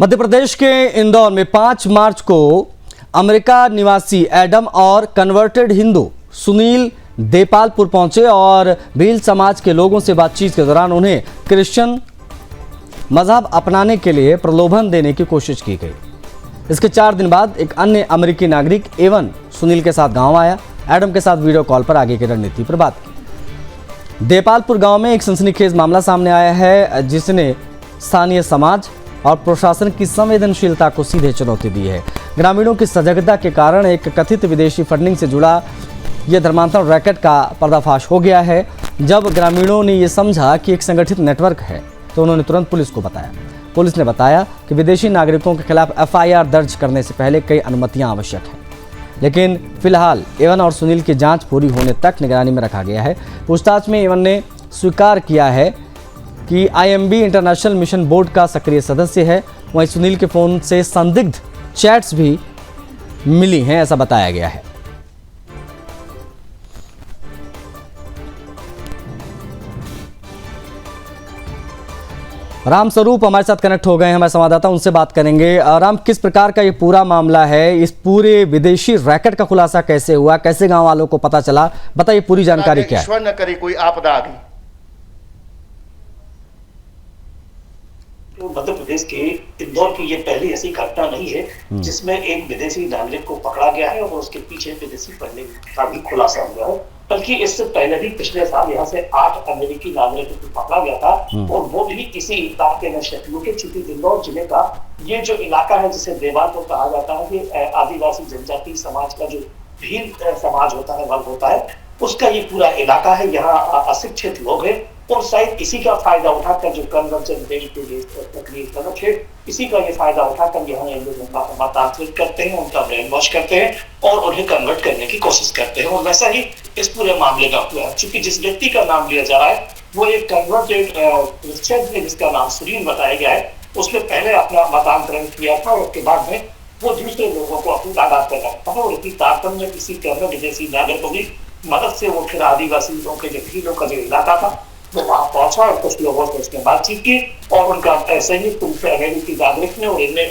मध्य प्रदेश के इंदौर में 5 मार्च को अमेरिका निवासी एडम और कन्वर्टेड हिंदू सुनील देपालपुर पहुंचे और भील समाज के लोगों से बातचीत के दौरान उन्हें क्रिश्चियन मजहब अपनाने के लिए प्रलोभन देने की कोशिश की गई। इसके 4 दिन बाद एक अन्य अमेरिकी नागरिक एवन सुनील के साथ गांव आया। एडम के साथ वीडियो कॉल पर आगे की रणनीति पर बात की। देपालपुर गांव में एक सनसनीखेज मामला सामने आया है, जिसने स्थानीय समाज और प्रशासन की संवेदनशीलता को सीधे चुनौती दी है। ग्रामीणों की सजगता के कारण एक कथित विदेशी फंडिंग से जुड़ा यह धर्मांतरण रैकेट का पर्दाफाश हो गया है। जब ग्रामीणों ने यह समझा कि एक संगठित नेटवर्क है तो उन्होंने तुरंत पुलिस को बताया। पुलिस ने बताया कि विदेशी नागरिकों के खिलाफ एफआईआर दर्ज करने से पहले कई अनुमतियां आवश्यक हैं, लेकिन फिलहाल एवन और सुनील की जांच पूरी होने तक निगरानी में रखा गया है। पूछताछ में एवन ने स्वीकार किया है कि आईएमबी इंटरनेशनल मिशन बोर्ड का सक्रिय सदस्य है। वहीं सुनील के फोन से संदिग्ध चैट्स भी मिली हैं, ऐसा बताया गया है। राम स्वरूप हमारे साथ कनेक्ट हो गए हैं, हमारे संवाददाता, उनसे बात करेंगे। राम, किस प्रकार का ये पूरा मामला है? इस पूरे विदेशी रैकेट का खुलासा कैसे हुआ, कैसे गांव वालों को पता चला, बताइए पूरी जानकारी क्या है। ईश्वर न करे कोई आपदा आ गई। तो मध्य प्रदेश के इंदौर की ये पहली ऐसी घटना नहीं है जिसमें एक विदेशी नागरिक को पकड़ा गया है और उसके पीछे विदेशी फंडिंग का भी खुलासा हुआ है। बल्कि इससे पहले भी पिछले साल यहाँ से 8 अमेरिकी नागरिकों को पकड़ा गया था और वो भी इसी इलाके में शक्तियों के, चूंकि इंदौर जिले का ये जो इलाका है जिसे देवालपुर कहा जाता है, ये आदिवासी जनजाति समाज का जो भील समाज होता है, वर्ग होता है, उसका ये पूरा इलाका है। यहाँ अशिक्षित लोग हैं और शायद इसी का फायदा उठाकर जो कन्वर्जन देने के लिए तकनीक है, इसी का ये फायदा उठाकर यहाँ लोगों का मतांतरित करते हैं, उनका ब्रेन वॉश करते हैं और उन्हें कन्वर्ट करने की कोशिश करते हैं। और वैसा ही इस पूरे मामले का हुआ है। चूंकि जिस व्यक्ति का नाम लिया जा रहा है वो एक कन्वर्टेड क्रिश्चियन है जिसका नाम सुनील बताया गया है। उसने पहले अपना मतांतरण किया था और उसके बाद में वो दूसरे लोगों को अपनी तादाद पर रखता है और इसी तारतम्य में किसी तरह विदेशी नागरिकों की मदद से वो फिर आदिवासी लोगों के जो भीलों का जो इलाका था वो वहां पहुंचा और कुछ लोगों से उसने बातचीत की और उनका संयुक्त रूप से अमेरिकी नागरिक ने और इनने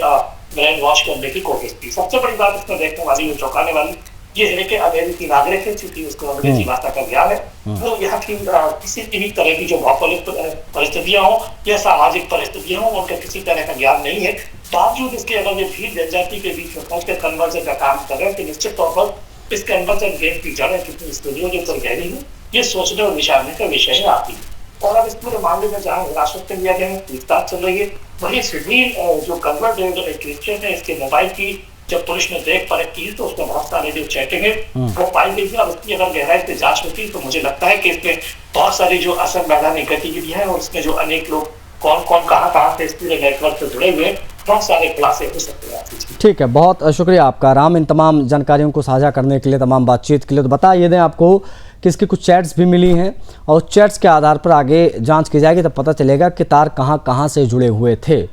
ब्रेन वॉश करने की कोशिश की। सबसे बड़ी बात इसमें देखने वाली, जो चौंकाने वाली, ये है कि अमेरिकी नागरिक है, चूंकि उसको अंग्रेजी भाषा का ज्ञान है, वो यहाँ की किसी भी तरह की जो भौगोलिक परिस्थितियां हो या सामाजिक परिस्थितियां हो, उनका किसी तरह का ज्ञान नहीं है। बावजूद इसके अगर ये भील जनजाति के बीच में पहुंच कर कन्वर्जन का काम कर रहे हैं तो निश्चित तौर पर इस कन्वर्जन गेम की जड़ है, क्योंकि इस दुनिया के ऊपर गहरी है, ये सोचने और विचारने का विषय है आपकी। और अब इस पूरे मामले में जहाँ हिरासत में लिया गया है, पूछताछ चल रही है, वही सुनील जो कन्वर्टेड क्रिश्चियन है, इसके मोबाइल की जब पुलिस ने देख परख की तो उसमें बहुत सारे जो चैटिंग है वो पाई गई थी। अब इसकी अगर गहराई से जांच होती तो मुझे लगता है कि इसमें बहुत सारी जो असंवैधानिक गतिविधियां हैं और इसमें जो अनेक लोग कौन कौन कहाँ से इस पूरे नेटवर्क से जुड़े हुए हैं, बहुत सारे खुलासे हो सकते हैं। ठीक है, बहुत शुक्रिया आपका राम, इन तमाम जानकारियों को साझा करने के लिए, तमाम बातचीत के लिए। तो बता ये दें आपको कि इसकी कुछ चैट्स भी मिली हैं और चैट्स के आधार पर आगे जांच की जाएगी, तब पता चलेगा कि तार कहां से जुड़े हुए थे।